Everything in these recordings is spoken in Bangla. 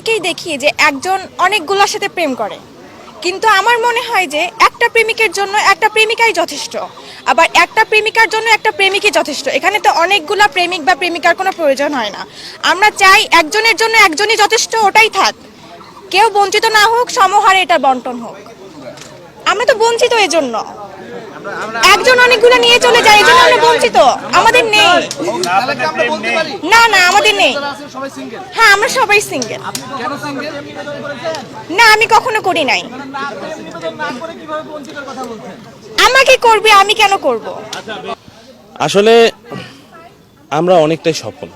অনেককেই দেখি যে একজন অনেকগুলোর সাথে প্রেম করে, কিন্তু আমার মনে হয় যে একটা প্রেমিকের জন্য একটা প্রেমিকাই যথেষ্ট, আবার একটা প্রেমিকার জন্য একটা প্রেমিকই যথেষ্ট। এখানে তো অনেকগুলা প্রেমিক বা প্রেমিকার কোনো প্রয়োজন হয় না। আমরা চাই একজনের জন্য একজনই যথেষ্ট, ওটাই থাক, কেউ বঞ্চিত না হোক, সমহারে এটা বন্টন হোক। আমরা তো বঞ্চিত এজন্য, একজন অনেকগুলো নিয়ে চলে যায়, এজন্য আমরা বঞ্চিত, আমাদের নেই। না না, আমাদের নেই। হ্যাঁ, আমরা সবাই সিঙ্গেল। না, আমি কখনো করি নাই। আমাকে করবে, আমি কেন করব? আসলে আমরা অনেকটাই সফল,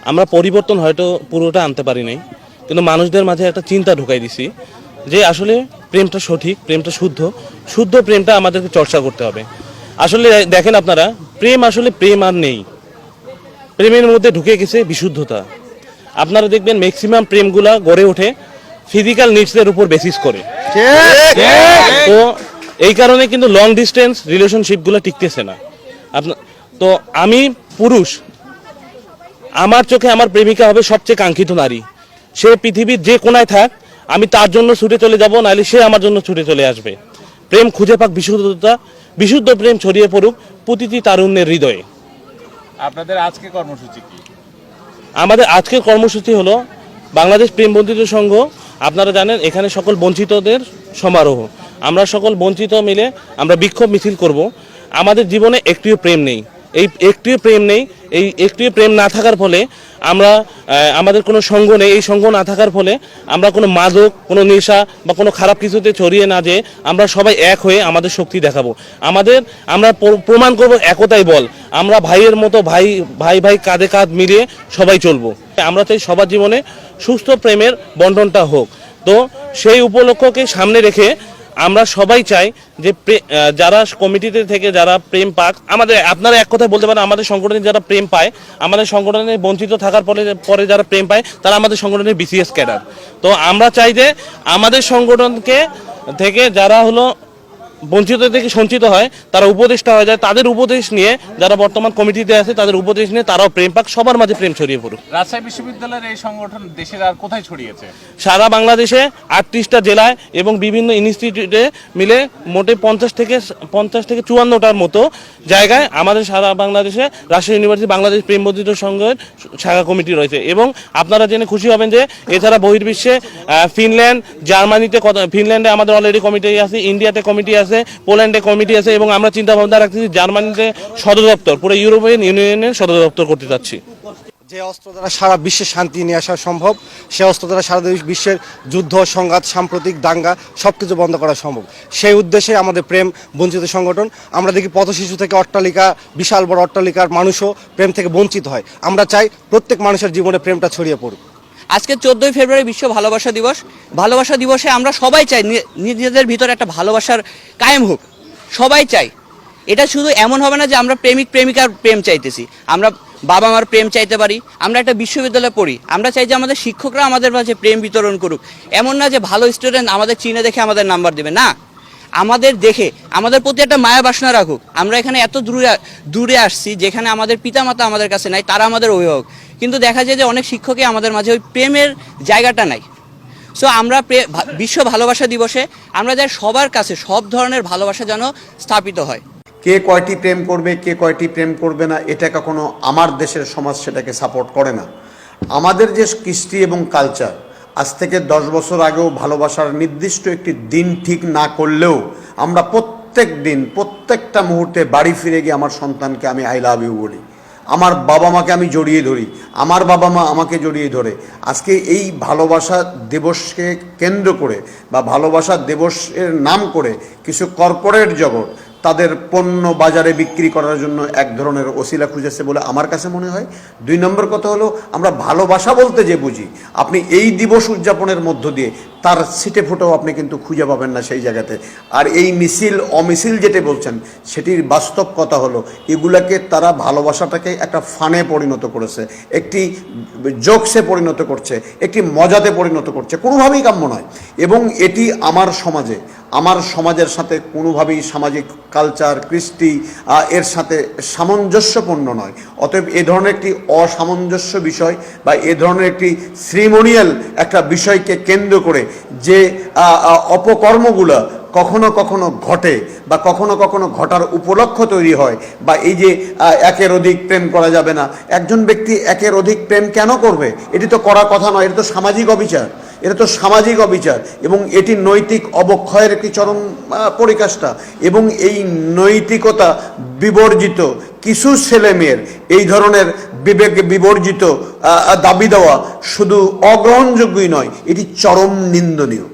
আমরা পরিবর্তন হয়তো পুরোটা আনতে পারি নাই, কিন্তু মানুষদের মাঝে একটা চিন্তা ঢুকাই দিছি যে আসলে প্রেমটা সঠিক, প্রেমটা শুদ্ধ, শুদ্ধ প্রেমটা আমাদেরকে চর্চা করতে হবে। আসলে দেখেন আপনারা, প্রেম আসলে প্রেম আর নেই, প্রেমের মধ্যে ঢুকে গেছে বিশুদ্ধতা। আপনারা দেখবেন ম্যাক্সিমাম প্রেমগুলা গড়ে ওঠে ফিজিক্যাল নিডসের উপর বেসিস করে। তো এই কারণে কিন্তু লং ডিস্টেন্স রিলেশনশিপগুলো টিকতেছে না। তো আমি পুরুষ, আমার চোখে আমার প্রেমিকা হবে সবচেয়ে কাঙ্ক্ষিত নারী। সে পৃথিবীর যে কোনায় থাক, আমি তার জন্য ছুটে চলে যাব, নাহলে সে আমার জন্য ছুটে চলে আসবে। প্রেম খুঁজে পাক বিশুদ্ধতা, বিশুদ্ধ প্রেম ছড়িয়ে পড়ুক প্রতিটি তারুণ্যের হৃদয়ে। আপনাদের আজকে কর্মসূচি কি? আমাদের আজকের কর্মসূচি হলো বাংলাদেশ প্রেম বঞ্চিত সংঘ। আপনারা জানেন এখানে সকল বঞ্চিতদের সমারোহ। আমরা সকল বঞ্চিত মিলে আমরা বিক্ষোভ মিছিল করব। আমাদের জীবনে একটিও প্রেম নেই, এই একটিও প্রেম নেই। এই একটিও প্রেম না থাকার ফলে আমরা আমাদের কোনো সঙ্গ নেই। এই সঙ্গ না থাকার ফলে আমরা কোনো মাদক, কোনো নেশা বা কোনো খারাপ কিছুতে ছড়িয়ে না যেয়ে আমরা সবাই এক হয়ে আমাদের শক্তি দেখাবো। আমরা প্রমাণ করব একতাই বল। আমরা ভাইয়ের মতো ভাই ভাই ভাই কাঁধে কাঁধ মিলিয়ে সবাই চলবো। আমরা চাই সবার জীবনে সুস্থ প্রেমের বন্টনটা হোক। তো সেই উপলক্ষকে সামনে রেখে আমরা সবাই চাই যে যারা কমিটিতে থেকে যারা প্রেম পাক, আপনারা এক কথায় বলতে পারেন আমাদের সংগঠনে যারা প্রেম পায়, আমাদের সংগঠনে বঞ্চিত থাকার পরে যারা প্রেম পায়, তারা আমাদের সংগঠনের বিসিএস ক্যাডার। তো আমরা চাই যে আমাদের সংগঠনকে থেকে যারা হলো বঞ্চিত থেকে সঞ্চিত হয়, তারা উপদেষ্টা হয়ে যায়, তাদের উপদেশ নিয়ে যারা বর্তমান কমিটিতে আছে তাদের উপদেশ নিয়ে তারাও প্রেম পাক, সবার মাঝে প্রেম ছড়িয়ে পড়ুক। রাজশাহী বিশ্ববিদ্যালয়ের এই সংগঠন দেশের আর কোথায় ছড়িয়েছে? সারা বাংলাদেশে 38টা জেলায় এবং বিভিন্ন ইনস্টিটিউটে মিলে মোটে 50 থেকে 54টার মতো জায়গায় আমাদের সারা বাংলাদেশে রাজশাহী ইউনিভার্সিটি বাংলাদেশ প্রেম বঞ্চিত সংঘের শাখা কমিটি রয়েছে। এবং আপনারা জেনে খুশি হবেন যে এছাড়া বহির্বিশ্বে ফিনল্যান্ড, জার্মানিতে, ফিনল্যান্ডে আমাদের অলরেডি কমিটি আছে, ইন্ডিয়াতে কমিটি আছে, পোল্যান্ডে কমিটি আছে, এবং আমরা চিন্তা ভাবনা রাখতেছি জার্মানিতে সদর দপ্তর, পুরো ইউরোপিয়ান ইউনিয়নের সদর দপ্তর করতে যাচ্ছি। যে অস্ত্র দ্বারা সারা বিশ্বে শান্তি নিয়ে আসা সম্ভব, সে অস্ত্র দ্বারা সারা বিশ্বের যুদ্ধ, সংঘাত, সাম্প্রতিক দাঙ্গা সবকিছু বন্ধ করা সম্ভব। সেই উদ্দেশ্যে আমাদের প্রেম বঞ্চিত সংগঠন। আমরা দেখি পথশিশু থেকে অট্টালিকা, বিশাল বড় অট্টালিকার মানুষও প্রেম থেকে বঞ্চিত হয়। আমরা চাই প্রত্যেক মানুষের জীবনে প্রেমটা ছড়িয়ে পড়ুক। আজকে 14ই ফেব্রুয়ারি বিশ্ব ভালোবাসা দিবস। ভালোবাসা দিবসে আমরা সবাই চাই নিজেদের ভিতরে একটা ভালোবাসার কায়েম হোক, সবাই চাই। এটা শুধু এমন হবে না যে আমরা প্রেমিক প্রেমিকার প্রেম চাইতেছি, আমরা বাবা মার প্রেম চাইতে পারি। আমরা একটা বিশ্ববিদ্যালয়ে পড়ি, আমরা চাই যে আমাদের শিক্ষকরা আমাদের মাঝে প্রেম বিতরণ করুক। এমন না যে ভালো স্টুডেন্ট আমাদের চিনে দেখে আমাদের নাম্বার দেবে, না, আমাদের দেখে আমাদের প্রতি একটা মায়া বাসনা রাখুক। আমরা এখানে এত দূরে আসছি, যেখানে আমাদের পিতামাতা আমাদের কাছে নাই, তারা আমাদের অভিভাবক, কিন্তু দেখা যায় যে অনেক শিক্ষকই আমাদের মাঝে ওই প্রেমের জায়গাটা নাই। সো আমরা বিশ্ব ভালোবাসা দিবসে আমরা যাই সবার কাছে সব ধরনের ভালোবাসা যেন স্থাপিত হয়। কে কয়টি প্রেম করবে, কে কয়টি প্রেম করবে না, এটা কখনো আমার দেশের সমাজ সেটাকে সাপোর্ট করে না। আমাদের যে কৃষ্টি এবং কালচার, আজ থেকে 10 বছর আগেও ভালোবাসার নির্দিষ্ট একটি দিন ঠিক না করলেও আমরা প্রত্যেক দিন প্রত্যেকটা মুহূর্তে বাড়ি ফিরে গিয়ে আমার সন্তানকে আমি আই লাভ ইউ বলি, আমার বাবা মাকে আমি জড়িয়ে ধরি, আমার বাবা মা আমাকে জড়িয়ে ধরে। আজকে এই ভালোবাসা দিবসকে কেন্দ্র করে বা ভালোবাসা দিবসের নাম করে কিছু কর্পোরেট জগৎ তাদের পণ্য বাজারে বিক্রি করার জন্য এক ধরনের ওসিলা খুঁজেছে বলে আমার কাছে মনে হয়। 2 নম্বর কথা হলো, আমরা ভালোবাসা বলতে যে বুঝি, আপনি এই দিবস উদযাপনের মধ্য দিয়ে তার ছিটে ফোটাও আপনি কিন্তু খুঁজে পাবেন না সেই জায়গাতে। আর এই মিছিল অমিছিল যেটা বলছেন সেটির বাস্তব কথা হলো এগুলাকে তারা ভালোবাসাটাকে একটা ফানে পরিণত করেছে, একটি জোকসে পরিণত করছে, একটি মজাতে পরিণত করছে, কোনোভাবেই কাম্য নয়। এবং এটি আমার সমাজের সাথে কোনোভাবেই সামাজিক কালচার কৃষ্টি এর সাথে সামঞ্জস্যপূর্ণ নয়। অতএব এ ধরনের একটি অসামঞ্জস্য বিষয় বা এ ধরনের একটি সিরিমোনিয়াল একটা বিষয়কে কেন্দ্র করে যে অপকর্মগুলো কখনো কখনো ঘটে বা কখনো কখনো ঘটার উপলক্ষ তৈরি হয়, বা এই যে একের অধিক প্রেম করা যাবে না, একজন ব্যক্তি একের অধিক প্রেম কেন করবে? এটি তো করার কথা নয়, এটা তো সামাজিক অবিচার, এবং এটি নৈতিক অবক্ষয়ের একটি চরম পরিকাষ্ঠা। এবং এই নৈতিকতা বিবর্জিত কিছু ছেলেমেয়ের এই ধরনের বিবেক বিবর্জিত দাবি দেওয়া শুধু অগ্রহণযোগ্যই নয়, এটি চরম নিন্দনীয়।